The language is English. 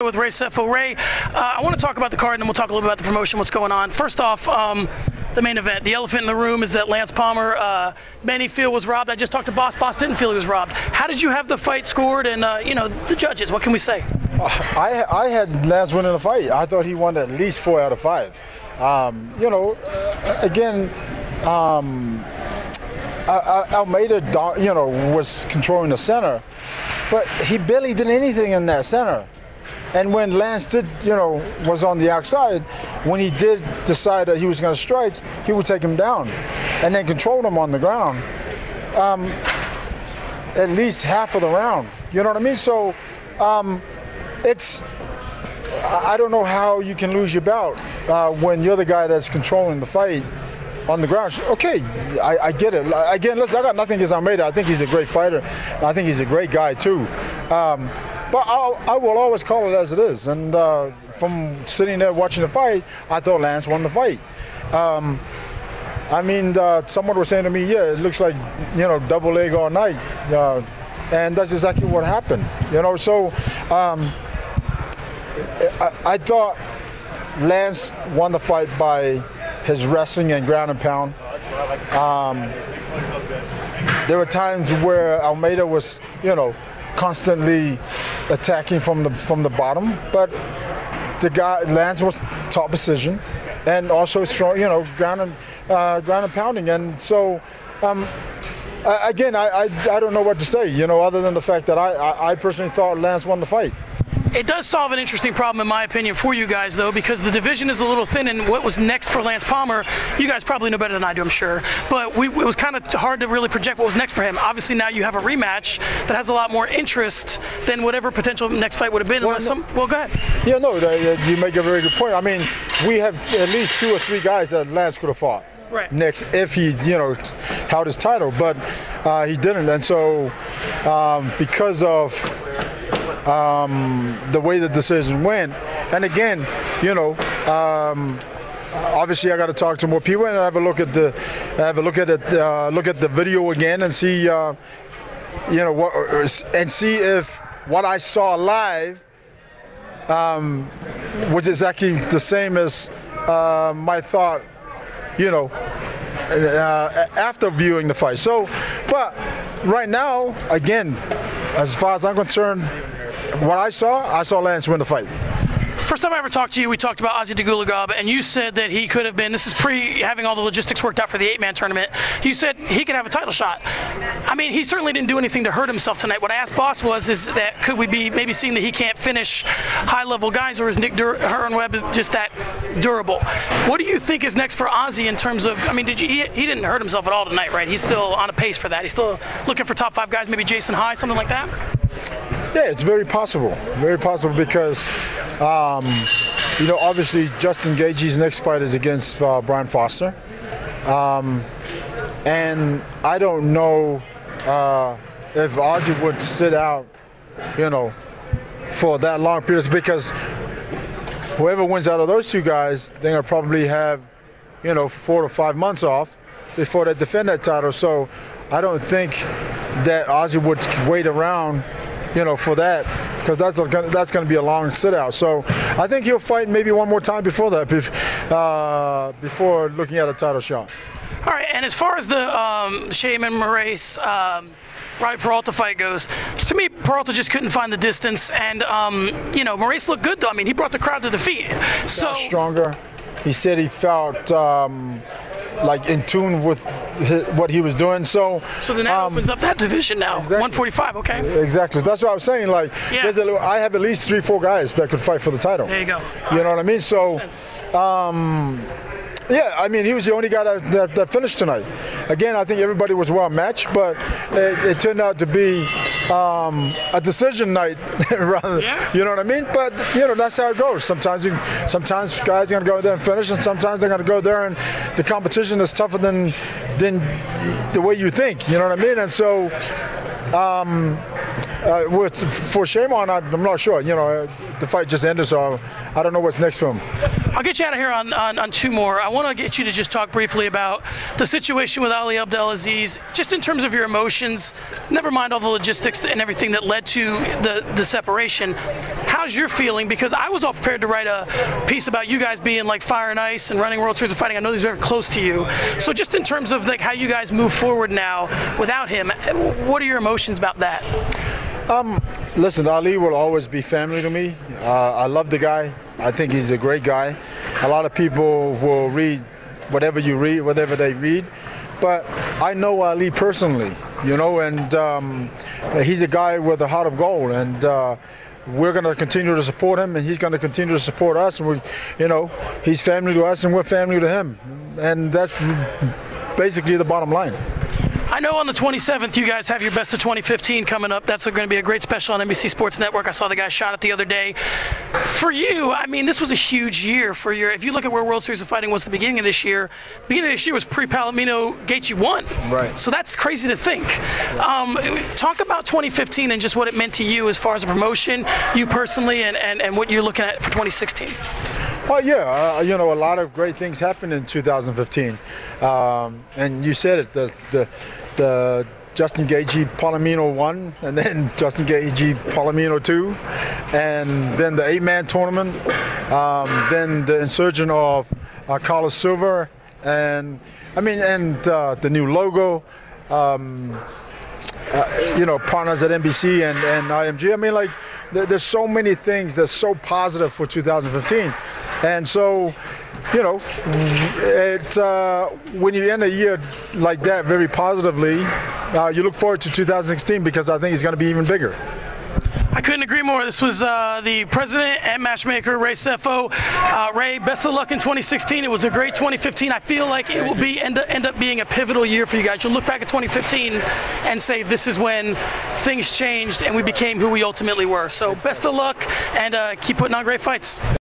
With Ray Sefo. Ray, I want to talk about the card and then we'll talk a little bit about the promotion, what's going on. First off, the main event. The elephant in the room is that Lance Palmer, many feel was robbed. I just talked to Boss. Boss didn't feel he was robbed. How did you have the fight scored and, you know, the judges? What can we say? I had Lance winning the fight. I thought he won at least 4 out of 5. You know, again, Almeida, you know, was controlling the center, but he barely did anything in that center. And when Lance did, you know, was on the outside, when he did decide that he was going to strike, he would take him down and then control him on the ground at least half of the round. You know what I mean? So it's, I don't know how you can lose your bout when you're the guy that's controlling the fight on the ground. Okay, I get it. Again, listen, I got nothing against Almeida. I think he's a great fighter. I think he's a great guy too. But I will always call it as it is. And from sitting there watching the fight, I thought Lance won the fight. I mean, someone was saying to me, yeah, it looks like, you know, double leg all night. And that's exactly what happened. You know, so I thought Lance won the fight by his wrestling and ground and pound. There were times where Almeida was, you know, constantly attacking from the bottom, but the guy Lance was top position and also strong, you know, ground and pounding. And so again, I don't know what to say, you know, other than the fact that I personally thought Lance won the fight. It does solve an interesting problem, in my opinion, for you guys, though, because the division is a little thin, and what was next for Lance Palmer, you guys probably know better than I do, I'm sure, but it was kind of hard to really project what was next for him. Obviously, now you have a rematch that has a lot more interest than whatever potential next fight would have been. Well, go ahead. Yeah, no, you make a very good point. I mean, we have at least 2 or 3 guys that Lance could have fought. Right. Next, if he, you know, held his title, but he didn't, and so because of the way the decision went, and again, you know, obviously I got to talk to more people and have a look at the video again and see, you know, and see if what I saw live was exactly the same as my thought, you know, after viewing the fight. So, but right now, again, as far as I'm concerned, what I saw Lance win the fight. First time I ever talked to you, we talked about Ozzie Gulgob, and you said that he could have been, this is pre having all the logistics worked out for the 8-man tournament, you said he could have a title shot. I mean, he certainly didn't do anything to hurt himself tonight. What I asked Boss is that could we be maybe seeing that he can't finish high-level guys, or is Nick Webb just that durable? What do you think is next for Ozzie in terms of, I mean, he didn't hurt himself at all tonight, right? He's still on a pace for that. He's still looking for top 5 guys, maybe Jason High, something like that? Yeah, it's very possible because, you know, obviously Justin Gaethje's next fight is against Brian Foster, and I don't know if Ozzie would sit out, you know, for that long period, because whoever wins out of those 2 guys, they're gonna probably have, you know, 4 to 5 months off before they defend that title. So I don't think that Ozzie would wait around, you know, for that, because that's going to be a long sit out. So I think he'll fight maybe one more time before that, before looking at a title shot. All right, and as far as the Shame and Maurice Peralta fight goes, to me, Peralta just couldn't find the distance, and you know, Maurice looked good though. I mean, he brought the crowd to the feet. So stronger. He said he felt like in tune with what he was doing. So then that opens up that division now. Exactly. 145, okay. Exactly. That's what I was saying. Like, yeah. I have at least 3 or 4 guys that could fight for the title. There you go. You know what I mean? So, yeah, I mean, he was the only guy that finished tonight. Again, I think everybody was well matched, but it turned out to be a decision night, rather. Yeah. You know what I mean? But you know, that's how it goes. Sometimes guys are gonna go there and finish, and sometimes they're gonna go there and the competition is tougher than the way you think. You know what I mean? And so. For Shame on, I'm not sure. You know, the fight just ended, so I don't know what's next for him. I'll get you out of here on 2 more. I want to get you to just talk briefly about the situation with Ali Abdel-Aziz, just in terms of your emotions, never mind all the logistics and everything that led to the separation. How's how's your feeling? Because I was all prepared to write a piece about you guys being like fire and ice and running World Series of Fighting. I know these are very close to you. So just in terms of like how you guys move forward now without him, what are your emotions about that? Listen, Ali will always be family to me. I love the guy. I think he's a great guy. A lot of people will read whatever they read. But I know Ali personally, you know, and he's a guy with a heart of gold, and we're going to continue to support him, and he's going to continue to support us. And he's family to us, and we're family to him, and that's basically the bottom line. I know on the 27th you guys have your Best of 2015 coming up. That's going to be a great special on NBC Sports Network. I saw the guy shot it the other day. For you, I mean, this was a huge year for your. If you look at where World Series of Fighting was at the beginning of this year, was pre-Palomino Gaethje 1. Right. So that's crazy to think. Talk about 2015 and just what it meant to you as far as a promotion, you personally, and what you're looking at for 2016. Well, yeah, a lot of great things happened in 2015, and you said it. The Justin Gaethje Palomino 1, and then Justin Gaethje Palomino 2, and then the 8-man tournament, then the insurgence of Carlos Silva, and the new logo. Partners at NBC and IMG. I mean, like, there's so many things that's so positive for 2015. And so, when you end a year like that very positively, you look forward to 2016 because I think it's going to be even bigger. I couldn't agree more. This was the president and matchmaker, Ray Sefo. Ray, best of luck in 2016. It was a great 2015. I feel like it will be end up being a pivotal year for you guys. You'll look back at 2015 and say this is when things changed and we became who we ultimately were. So best of luck and keep putting on great fights.